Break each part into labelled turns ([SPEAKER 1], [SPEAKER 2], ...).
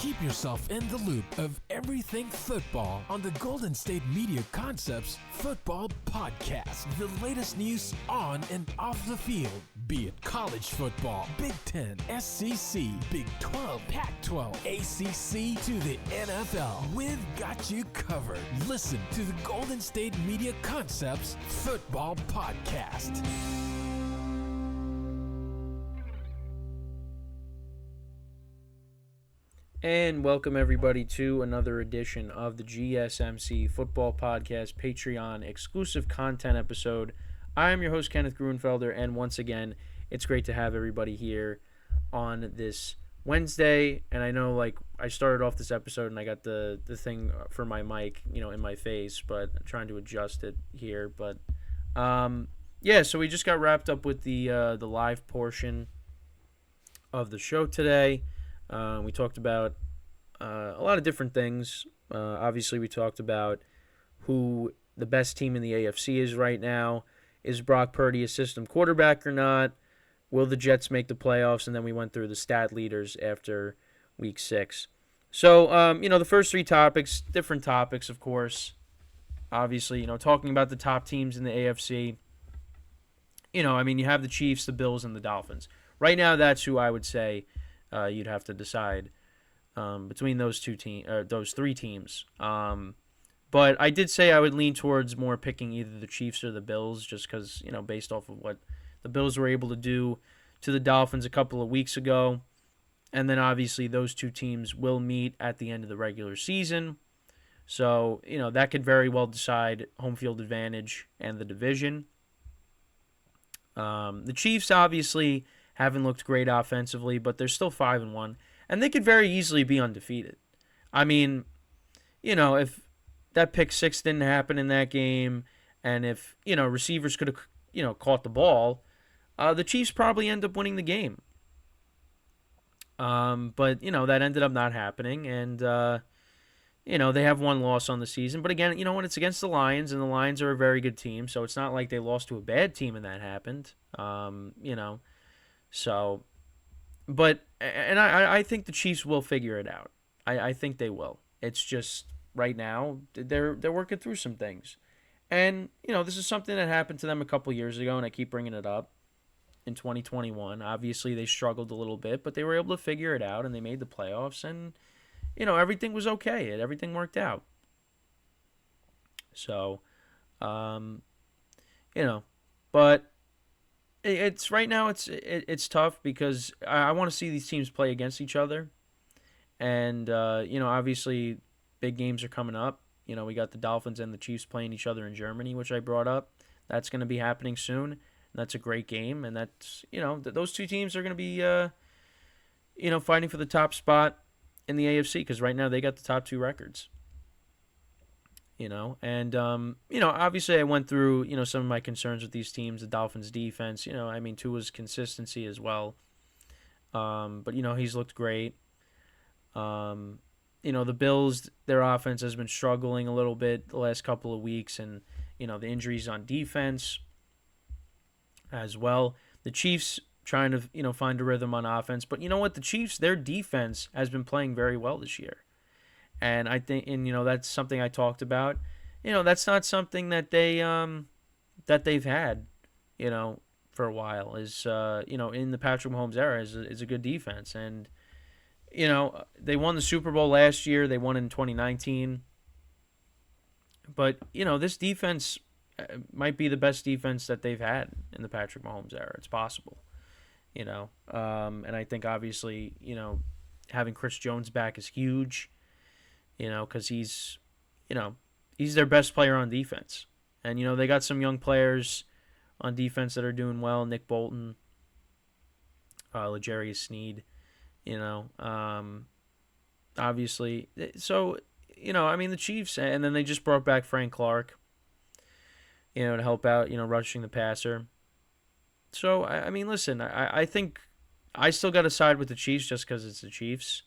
[SPEAKER 1] Keep yourself in the loop of everything football on the Golden State Media Concepts Football Podcast. The latest news on and off the field, be it college football, Big Ten, SEC, Big 12, Pac-12, ACC to the NFL. We've got you covered. Listen to the Golden State Media Concepts Football Podcast.
[SPEAKER 2] And welcome everybody to another edition of the GSMC Football Podcast Patreon exclusive content episode. I am your host, Kenneth Gruenfelder, and once again, it's great to have everybody here on this Wednesday. And I know, I started off this episode and I got the thing for my mic, in my face, but I'm trying to adjust it here. But so we just got wrapped up with the live portion of the show today. We talked about a lot of different things. Obviously, we talked about who the best team in the AFC is right now. Is Brock Purdy a system quarterback or not? Will the Jets make the playoffs? And then we went through the stat leaders after Week 6. So, the first three topics, different topics, of course. Obviously, talking about the top teams in the AFC. You have the Chiefs, the Bills, and the Dolphins. Right now, that's who I would say you'd have to decide between those three teams. But I did say I would lean towards more picking either the Chiefs or the Bills, just because, based off of what the Bills were able to do to the Dolphins a couple of weeks ago. And then obviously those two teams will meet at the end of the regular season. So, that could very well decide home field advantage and the division. The Chiefs obviously haven't looked great offensively, but they're still 5-1, and they could very easily be undefeated. If that pick six didn't happen in that game, and if receivers could have caught the ball, the Chiefs probably end up winning the game. But that ended up not happening, and they have one loss on the season. But again, when it's against the Lions, and the Lions are a very good team, so it's not like they lost to a bad team and that happened. So, but, and I think the Chiefs will figure it out. I think they will. It's just, right now, they're working through some things. And, this is something that happened to them a couple years ago, and I keep bringing it up, in 2021. Obviously, they struggled a little bit, but they were able to figure it out, and they made the playoffs, and, everything was okay. Everything worked out. So, but it's right now it's tough because I want to see these teams play against each other, and obviously big games are coming up. We got the Dolphins and the Chiefs playing each other in Germany, which I brought up. That's going to be happening soon. And that's a great game, and that's those two teams are going to be fighting for the top spot in the AFC because right now they got the top two records. Obviously I went through, some of my concerns with these teams, the Dolphins defense, Tua's consistency as well. But he's looked great. The Bills, their offense has been struggling a little bit the last couple of weeks, and, the injuries on defense as well. The Chiefs trying to, find a rhythm on offense. But you know what? The Chiefs, their defense has been playing very well this year. And I think, that's something I talked about. That's not something that they've had, for a while. Is in the Patrick Mahomes era is a good defense, and they won the Super Bowl last year. They won in 2019. But this defense might be the best defense that they've had in the Patrick Mahomes era. It's possible, and I think obviously having Chris Jones back is huge. Because he's their best player on defense. And, they got some young players on defense that are doing well. Nick Bolton, L'Jarius Sneed, obviously. So, the Chiefs, and then they just brought back Frank Clark, to help out, rushing the passer. So, listen, I think I still got to side with the Chiefs just because it's the Chiefs.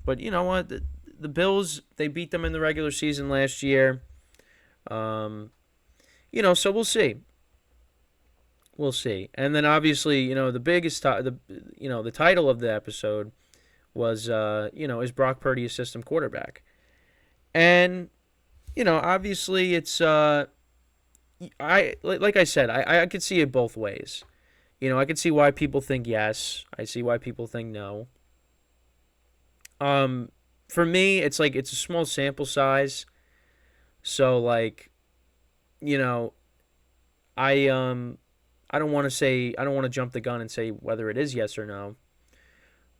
[SPEAKER 2] But you know what? The Bills, they beat them in the regular season last year. So we'll see. We'll see. And then obviously, the biggest, the title of the episode was, is Brock Purdy a system quarterback? And, obviously it's, like I said, I could see it both ways. I could see why people think yes. I see why people think no. For me, it's like it's a small sample size. So like, you know, I don't want to jump the gun and say whether it is yes or no.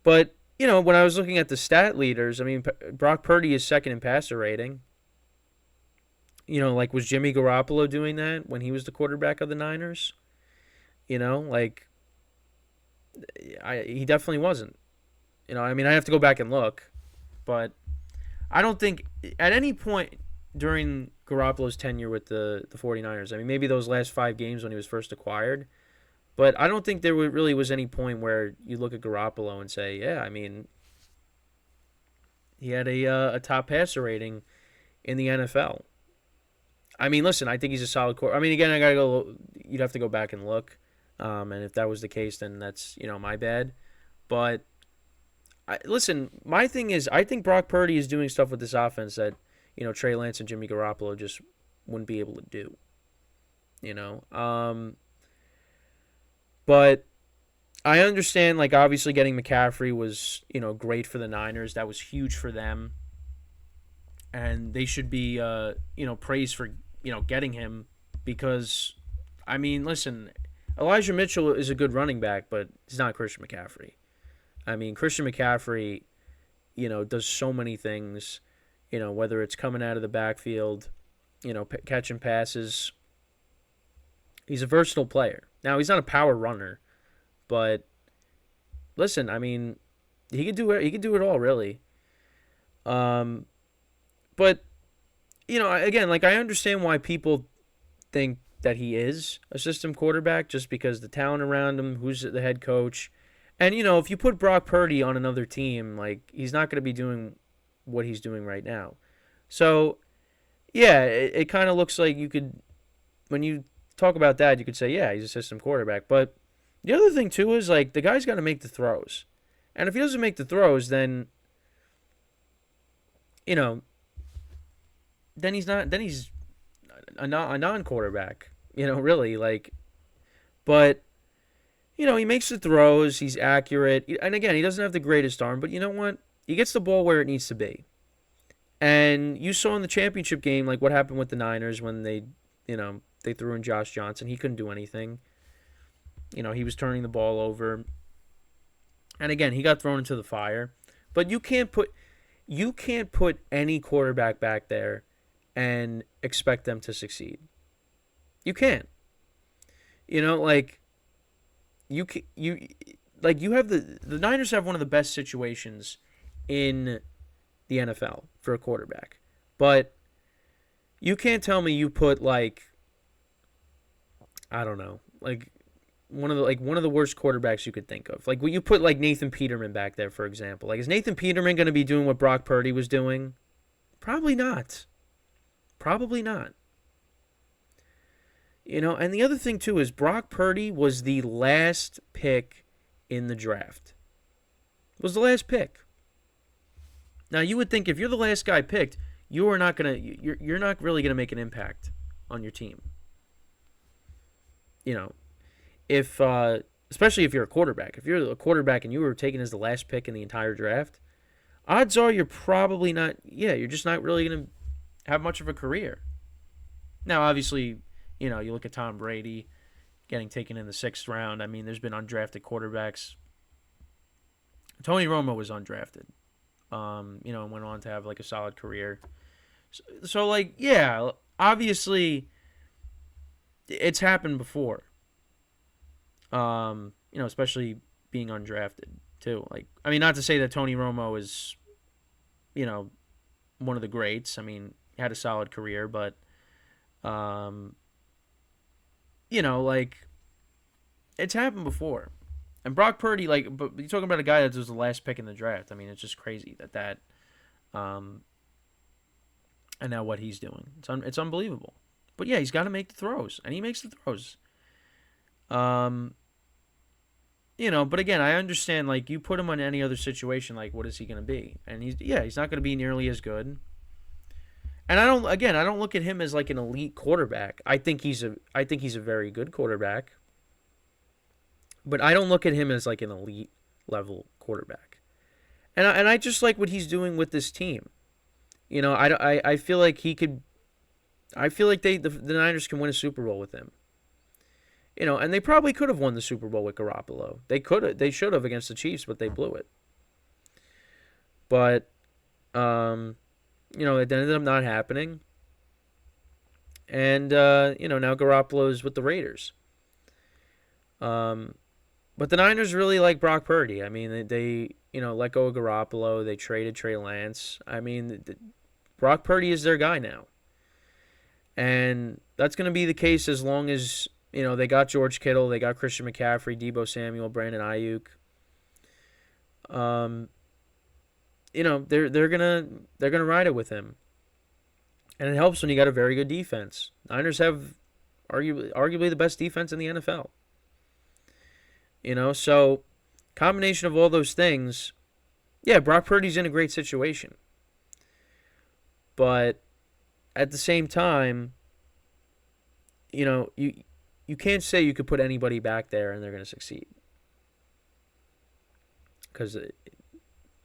[SPEAKER 2] But, when I was looking at the stat leaders, I mean, Brock Purdy is second in passer rating. Like, was Jimmy Garoppolo doing that when he was the quarterback of the Niners? Like, he definitely wasn't. I mean, I have to go back and look, but I don't think at any point during Garoppolo's tenure with the 49ers, I mean, maybe those last 5 games when he was first acquired, but I don't think there really was any point where you look at Garoppolo and say, yeah, I mean, he had a top passer rating in the NFL. I mean, listen, I think he's a solid quarterback. I mean, again, you'd have to go back and look. And if that was the case, then that's, my bad. But, listen, my thing is, I think Brock Purdy is doing stuff with this offense that, Trey Lance and Jimmy Garoppolo just wouldn't be able to do. But I understand, like, obviously getting McCaffrey was, great for the Niners. That was huge for them. And they should be, praised for, getting him because, I mean, listen, Elijah Mitchell is a good running back, but he's not Christian McCaffrey. I mean, Christian McCaffrey, does so many things, whether it's coming out of the backfield, catching passes. He's a versatile player. Now, he's not a power runner, but listen, I mean, he could do it. He could do it all, really. But, again, like, I understand why people think that he is a system quarterback just because the talent around him, who's the head coach. And, if you put Brock Purdy on another team, like, he's not going to be doing what he's doing right now. So, yeah, it kind of looks like you could, when you talk about that, you could say, yeah, he's a system quarterback. But the other thing, too, is, like, the guy's got to make the throws. And if he doesn't make the throws, then, then he's a non-quarterback, really, like, but, he makes the throws, he's accurate, and again, he doesn't have the greatest arm, but you know what, he gets the ball where it needs to be, and you saw in the championship game, like, what happened with the Niners when they threw in Josh Johnson. He couldn't do anything, he was turning the ball over, and again, he got thrown into the fire, but you can't put any quarterback back there and expect them to succeed. You can't. Like, you have the Niners have one of the best situations in the NFL for a quarterback. But you can't tell me you put, like, I don't know, like one of the worst quarterbacks you could think of. Like, when you put, like, Nathan Peterman back there, for example. Like, is Nathan Peterman going to be doing what Brock Purdy was doing? Probably not. Probably not. And the other thing, too, is Brock Purdy was the last pick in the draft. Was the last pick. Now, you would think if you're the last guy picked, you're not really going to make an impact on your team. If especially if you're a quarterback. If you're a quarterback and you were taken as the last pick in the entire draft, odds are you're probably not, you're just not really going to have much of a career. Now, obviously, you look at Tom Brady getting taken in the 6th round. I mean, there's been undrafted quarterbacks. Tony Romo was undrafted, and went on to have, like, a solid career. So, like, yeah, obviously, it's happened before. Especially being undrafted, too. Like, I mean, not to say that Tony Romo is, one of the greats. I mean, had a solid career, but, like, it's happened before. And Brock Purdy, like, but you're talking about a guy that was the last pick in the draft. I mean, it's just crazy that, and now what he's doing. It's unbelievable. But yeah, he's got to make the throws, and he makes the throws. But again, I understand, like, you put him on any other situation, like, what is he going to be? And he's not going to be nearly as good. And I don't look at him as like an elite quarterback. I think he's a very good quarterback. But I don't look at him as like an elite level quarterback. And I just like what he's doing with this team. I feel like he could. I feel like the Niners can win a Super Bowl with him. And they probably could have won the Super Bowl with Garoppolo. They should have against the Chiefs, but they blew it. But, it ended up not happening. And, now Garoppolo is with the Raiders. But the Niners really like Brock Purdy. I mean, they let go of Garoppolo. They traded Trey Lance. I mean, Brock Purdy is their guy now. And that's going to be the case as long as, they got George Kittle, they got Christian McCaffrey, Deebo Samuel, Brandon Ayuk. They're gonna ride it with him. And it helps when you got a very good defense. Niners have arguably the best defense in the NFL. So combination of all those things, yeah, Brock Purdy's in a great situation. But at the same time, you can't say you could put anybody back there and they're going to succeed. Because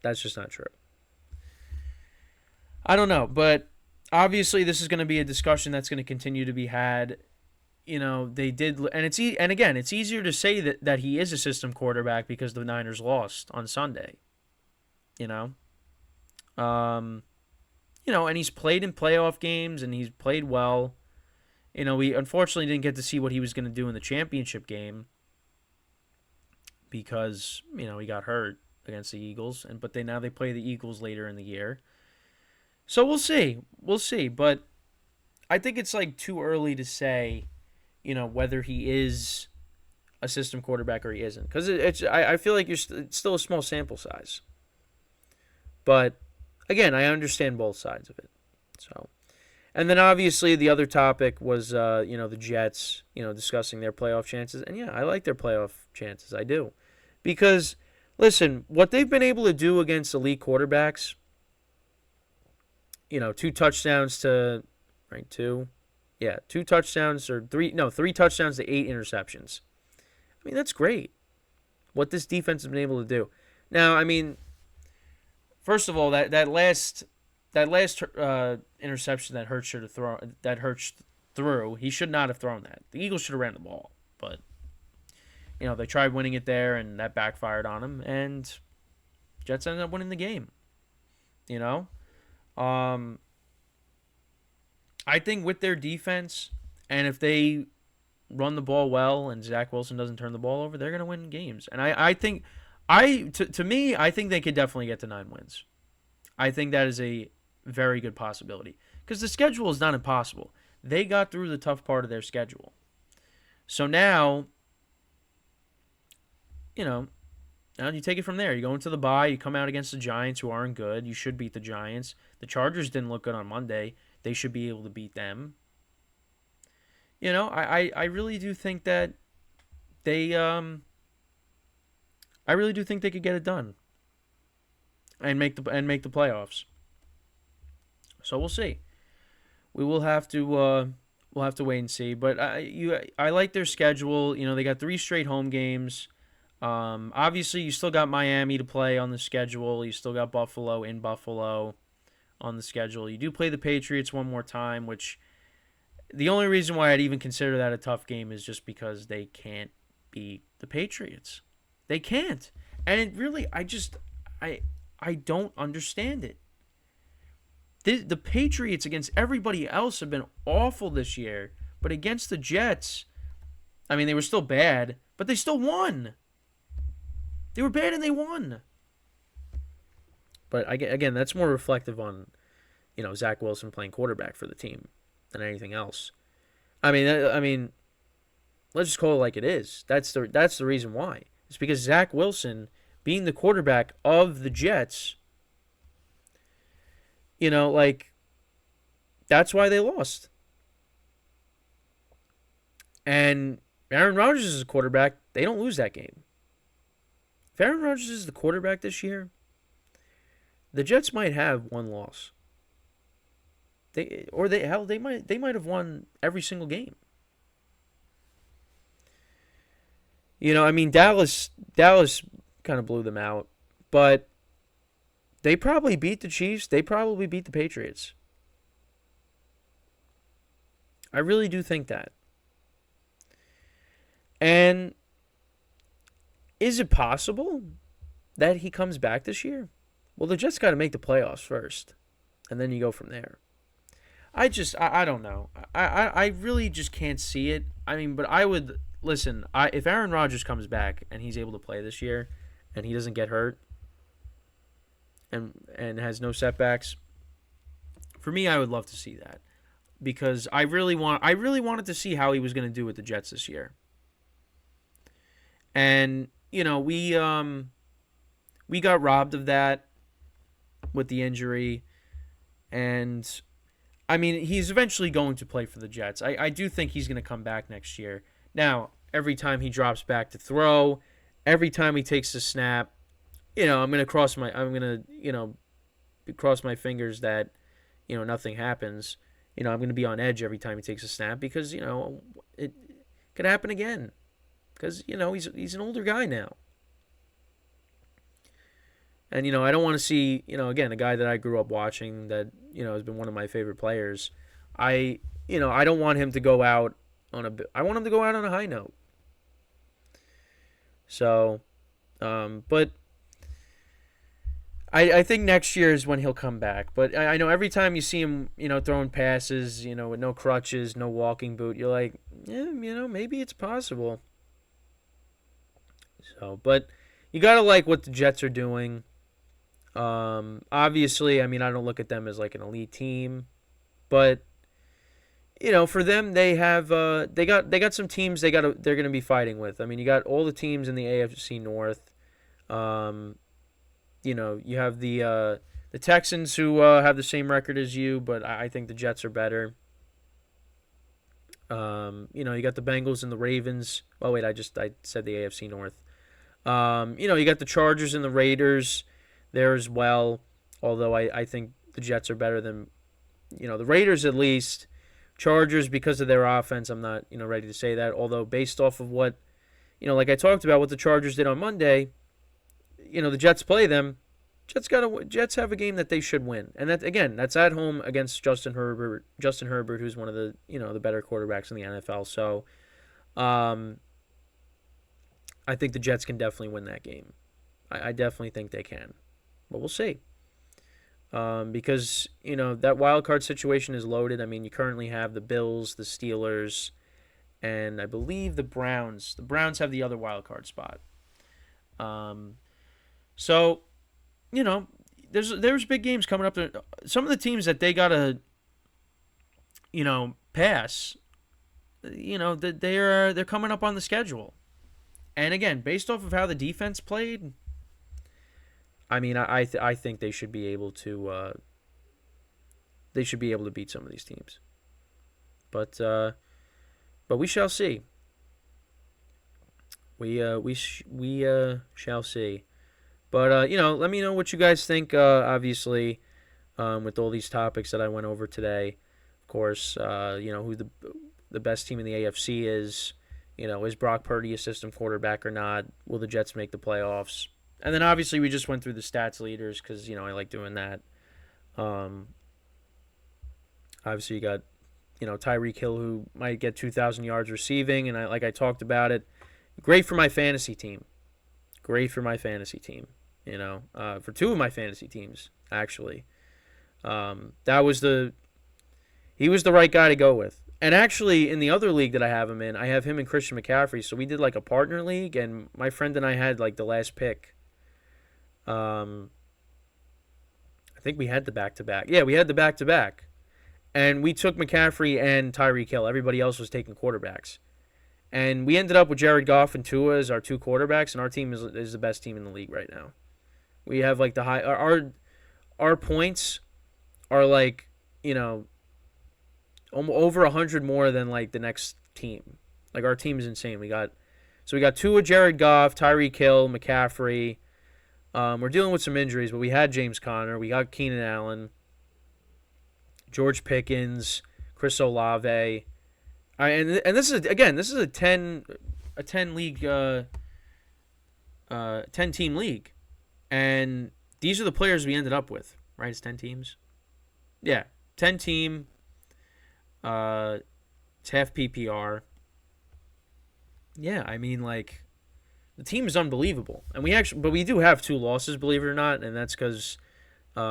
[SPEAKER 2] that's just not true. I don't know, but obviously this is going to be a discussion that's going to continue to be had. They did, and it's easier to say that he is a system quarterback because the Niners lost on Sunday. And he's played in playoff games and he's played well. We unfortunately didn't get to see what he was going to do in the championship game because, he got hurt against the Eagles. But now they play the Eagles later in the year. So we'll see. But I think it's like too early to say, whether he is a system quarterback or he isn't. Because I feel like it's still a small sample size. But again, I understand both sides of it. So. And then obviously the other topic was, the Jets, discussing their playoff chances. And yeah, I like their playoff chances. I do. Because, listen, what they've been able to do against elite quarterbacks, 2 touchdowns to, right, 2 touchdowns or 3 touchdowns to 8 interceptions. I mean, that's great. What this defense has been able to do. Now, I mean, first of all, that last interception that Hurts threw, he should not have thrown that. The Eagles should have ran the ball, but they tried winning it there, and that backfired on them, and Jets ended up winning the game. I think with their defense, and if they run the ball well, and Zach Wilson doesn't turn the ball over, they're going to win games. And I think they could definitely get to 9 wins. I think that is a very good possibility because the schedule is not impossible. They got through the tough part of their schedule. So now, now you take it from there. You go into the bye, you come out against the Giants who aren't good. You should beat the Giants. The Chargers didn't look good on Monday. They should be able to beat them. I really do think that they I really do think they could get it done and make the playoffs. So we'll see. We will have to wait and see. But I like their schedule. They got 3 straight home games. Obviously, you still got Miami to play on the schedule. You still got Buffalo in Buffalo on the schedule. You do play the Patriots one more time, which the only reason why I'd even consider that a tough game is just because they can't beat the Patriots. They can't. And it really, I don't understand it. The Patriots against everybody else have been awful this year, but against the Jets, I mean, they were still bad, but they still won. They were bad and they won. But again, that's more reflective on, Zach Wilson playing quarterback for the team than anything else. I mean, let's just call it like it is. That's the reason why. It's because Zach Wilson, being the quarterback of the Jets, that's why they lost. And Aaron Rodgers is a quarterback. They don't lose that game. if Aaron Rodgers is the quarterback this year, the Jets might have one loss. They might have won every single game. I mean, Dallas kind of blew them out, but they probably beat the Chiefs. They probably beat the Patriots. I really do think that. And is it possible that he comes back this year? Well, the Jets got to make the playoffs first, and then you go from there. I don't know. I really just can't see it. I mean, but I would listen. If Aaron Rodgers comes back and he's able to play this year, and he doesn't get hurt, and has no setbacks, for me, I would love to see that, because I really wanted to see how he was going to do with the Jets this year. And we got robbed of that with the injury, and I mean, he's eventually going to play for the Jets. I do think he's going to come back next year. Now, every time he drops back to throw, every time he takes a snap, I'm going to cross my fingers that nothing happens. I'm going to be on edge every time he takes a snap, because it could happen again, because he's an older guy now. And, I don't want to see, again, a guy that I grew up watching that, has been one of my favorite players. I don't want him to go out I want him to go out on a high note. So, but I think next year is when he'll come back. But I know every time you see him, throwing passes, with no crutches, no walking boot, you're like, yeah, maybe it's possible. So, but you got to like what the Jets are doing. Obviously, I mean, I don't look at them as like an elite team, but for them, they have they got some teams they're going to be fighting with. I mean, you got all the teams in the AFC North. You have the Texans, who have the same record as you, but I think the Jets are better. You got the Bengals and the Ravens. Oh wait, I said the AFC North. You got the Chargers and the Raiders there as well, although I think the Jets are better than, the Raiders at least. Chargers, because of their offense, I'm not, ready to say that, although based off of what, like I talked about, what the Chargers did on Monday, the Jets play them. Jets have a game that they should win, and that's at home against Justin Herbert, who's one of the, the better quarterbacks in the NFL. So, I think the Jets can definitely win that game. I definitely think they can. But we'll see. Because, that wild card situation is loaded. I mean, you currently have the Bills, the Steelers, and I believe the Browns. The Browns have the other wild card spot. So, there's big games coming up there. Some of the teams that they gotta, pass, they're coming up on the schedule. And again, based off of how the defense played, I mean, I think they should be able to beat some of these teams. But we shall see. We shall see. But let me know what you guys think. Obviously, with all these topics that I went over today, of course, who the best team in the AFC is. Is Brock Purdy a system quarterback or not? Will the Jets make the playoffs? And then obviously we just went through the stats leaders because, I like doing that. Obviously you got, Tyreek Hill, who might get 2,000 yards receiving, and I talked about it. Great for my fantasy team. For two of my fantasy teams, actually. He was the right guy to go with. And actually, in the other league that I have him in, I have him and Christian McCaffrey. So we did like a partner league, and my friend and I had like the last pick. I think we had the back-to-back. Yeah, we had the back-to-back. And we took McCaffrey and Tyreek Hill. Everybody else was taking quarterbacks. And we ended up with Jared Goff and Tua as our two quarterbacks, and our team is the best team in the league right now. We have like the high... Our points are like, over 100 more than like the next team. Like our team is insane. We got So we got Tua, Jared Goff, Tyreek Hill, McCaffrey. We're dealing with some injuries, but we had James Conner. We got Keenan Allen, George Pickens, Chris Olave. And this is a 10 league 10 team league. And these are the players we ended up with, right? It's 10 teams. Yeah, 10 team. It's half PPR. Yeah, I mean, like, the team is unbelievable, and we do have 2 losses, believe it or not, and that's because, we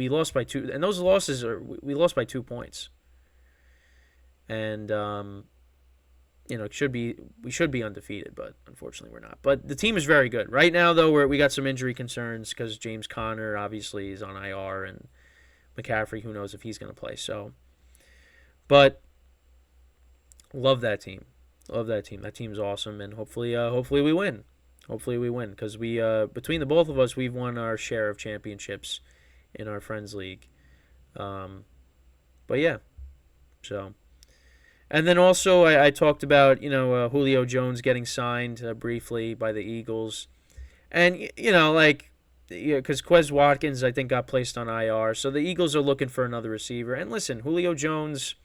[SPEAKER 2] lost by 2, and those losses we lost by 2 points, and we should be undefeated, but unfortunately we're not. But the team is very good right now, though. We got some injury concerns because James Conner obviously is on IR, and McCaffrey, who knows if he's going to play. So, but love that team. Love that team. That team's awesome, and hopefully we win. Hopefully we win because we between the both of us, we've won our share of championships in our friends league. But yeah, so. And then also I talked about Julio Jones getting signed briefly by the Eagles, and because Quez Watkins I think got placed on IR, so the Eagles are looking for another receiver. And listen, Julio Jones,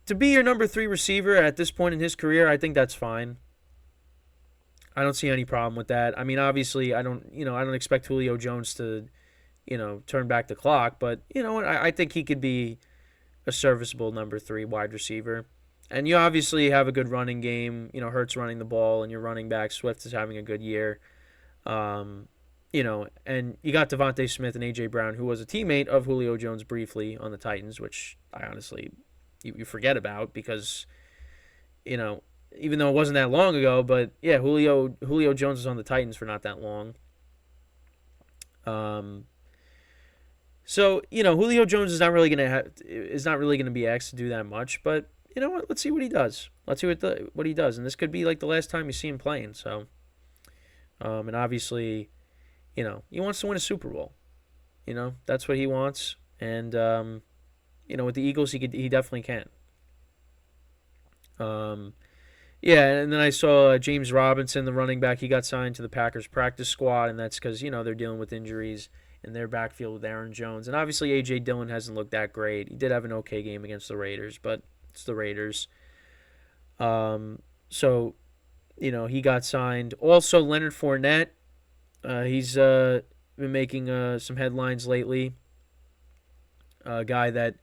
[SPEAKER 2] to be your number 3 receiver at this point in his career, I think that's fine. I don't see any problem with that. I mean, obviously, I don't expect Julio Jones to, turn back the clock, but I think he could be a serviceable number 3 wide receiver. And you obviously have a good running game. Hurts running the ball, and your running back Swift is having a good year. And you got Devontae Smith and A.J. Brown, who was a teammate of Julio Jones briefly on the Titans, which I honestly you forget about because, even though it wasn't that long ago, but yeah, Julio Jones was on the Titans for not that long. So Julio Jones is not really gonna be asked to do that much, but you know what? Let's see what he does. Let's see what he does, and this could be like the last time you see him playing. So, and obviously, he wants to win a Super Bowl. That's what he wants, and with the Eagles, he definitely can. Yeah, and then I saw James Robinson, the running back. He got signed to the Packers practice squad, and that's because they're dealing with injuries in their backfield with Aaron Jones, and obviously A.J. Dillon hasn't looked that great. He did have an okay game against the Raiders, but it's the Raiders. So he got signed. Also, Leonard Fournette, he's been making some headlines lately. A guy that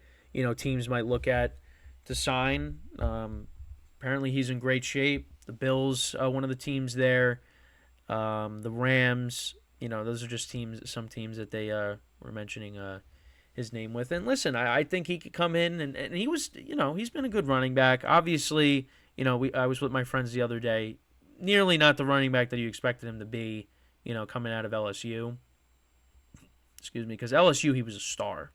[SPEAKER 2] teams might look at to sign. Apparently he's in great shape. The Bills, one of the teams there. The Rams, those are just some teams that they were mentioning his name with. And listen, I think he could come in and he was, he's been a good running back. Obviously, I was with my friends the other day. Nearly not the running back that you expected him to be, coming out of LSU. Excuse me, because LSU, he was a star.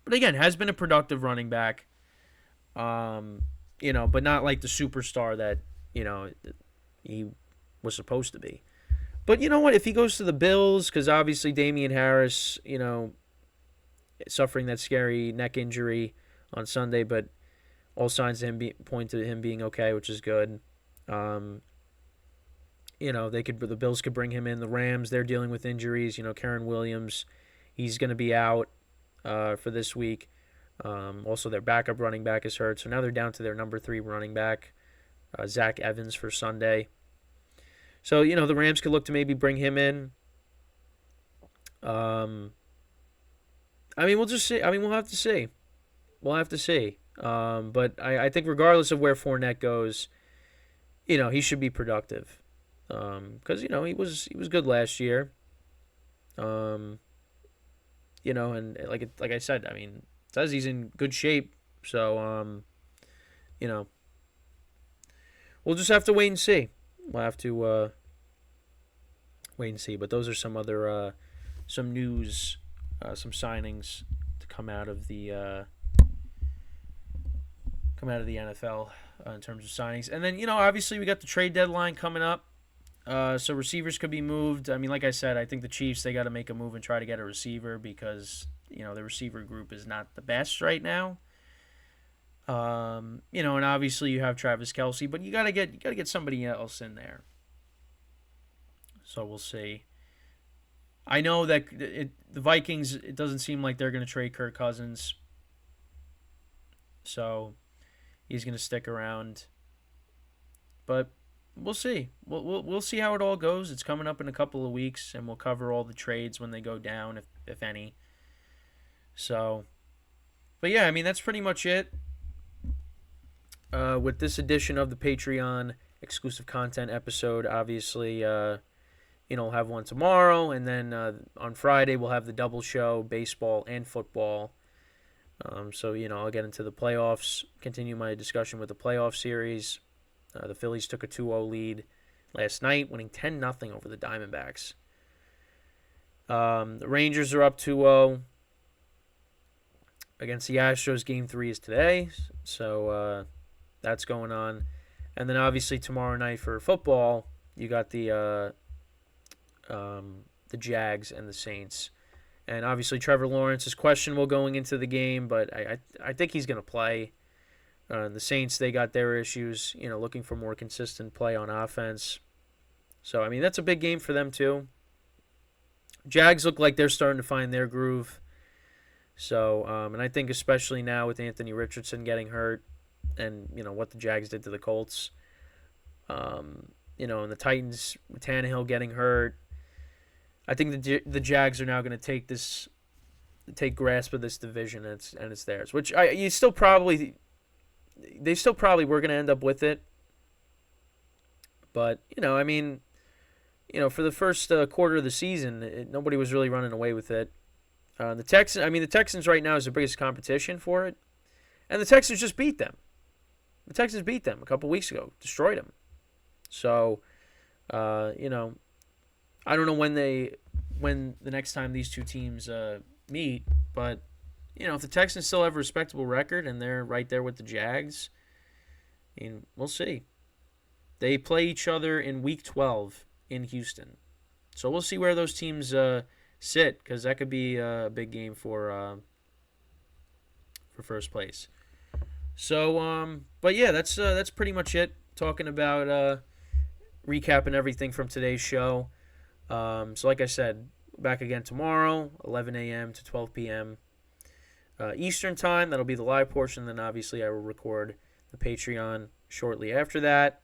[SPEAKER 2] But again, has been a productive running back, but not like the superstar that, he was supposed to be. But you know what? If he goes to the Bills, because obviously Damian Harris, suffering that scary neck injury on Sunday, but all signs to him point to him being okay, which is good. The Bills could bring him in. The Rams, they're dealing with injuries. Karen Williams, he's going to be out for this week. Also, their backup running back is hurt, so now they're down to their number 3 running back, Zach Evans, for Sunday. So, the Rams could look to maybe bring him in. We'll just see. We'll have to see. But I think regardless of where Fournette goes, he should be productive. Because, he was good last year. And like I said, it says he's in good shape. So, we'll just have to wait and see. We'll have to wait and see. But those are some other some news, some signings to come out of the NFL in terms of signings. And then obviously we got the trade deadline coming up. So receivers could be moved. Like I said, I think the Chiefs, they got to make a move and try to get a receiver because the receiver group is not the best right now. And obviously you have Travis Kelce, but you gotta get somebody else in there. So we'll see. I know that the Vikings, it doesn't seem like they're going to trade Kirk Cousins. So he's going to stick around. But we'll see. We'll see how it all goes. It's coming up in a couple of weeks, and we'll cover all the trades when they go down, if any. So, but yeah, I mean, that's pretty much it. With this edition of the Patreon exclusive content episode, obviously, we'll have one tomorrow, and then on Friday we'll have the double show, baseball and football. So I'll get into the playoffs, continue my discussion with the playoff series. The Phillies took a 2-0 lead last night, winning 10-0 over the Diamondbacks. The Rangers are up 2-0 against the Astros. Game 3 is today, so that's going on. And then obviously tomorrow night for football, you got the Jags and the Saints. And obviously Trevor Lawrence is questionable going into the game, but I think he's going to play. The Saints, they got their issues, looking for more consistent play on offense. So, I mean, that's a big game for them too. Jags look like they're starting to find their groove. So, and I think especially now with Anthony Richardson getting hurt and, what the Jags did to the Colts, and the Titans, with Tannehill getting hurt, I think the Jags are now going to take grasp of this division, and it's theirs. Which they still probably were going to end up with it. But for the first quarter of the season, nobody was really running away with it. The Texans right now is the biggest competition for it, and the Texans just beat them. The Texans beat them a couple weeks ago, destroyed them. So, I don't know when the next time these two teams meet, but if the Texans still have a respectable record and they're right there with the Jags, we'll see. They play each other in Week 12 in Houston, so we'll see where those teams sit, because that could be a big game for first place. So, but yeah, that's pretty much it. Talking about recapping everything from today's show. So like I said, back again tomorrow, 11 a.m. to 12 p.m. Eastern time. That'll be the live portion. Then obviously I will record the Patreon shortly after that.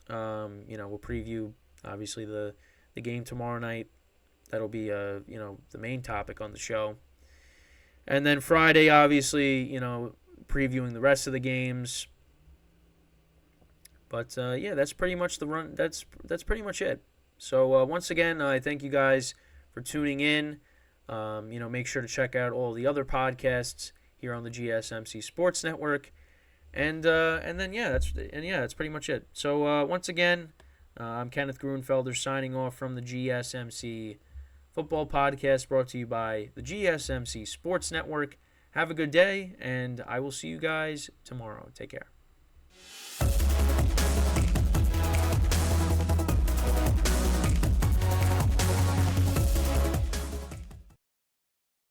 [SPEAKER 2] We'll preview obviously the game tomorrow night. That'll be the main topic on the show. And then Friday, obviously, previewing the rest of the games. But yeah, that's pretty much the run. That's pretty much it. So once again, I thank you guys for tuning in. Make sure to check out all the other podcasts here on the GSMC Sports Network, and then that's pretty much it. So once again, I'm Kenneth Grunfelder signing off from the GSMC Football Podcast, brought to you by the GSMC Sports Network. Have a good day, and I will see you guys tomorrow. Take care.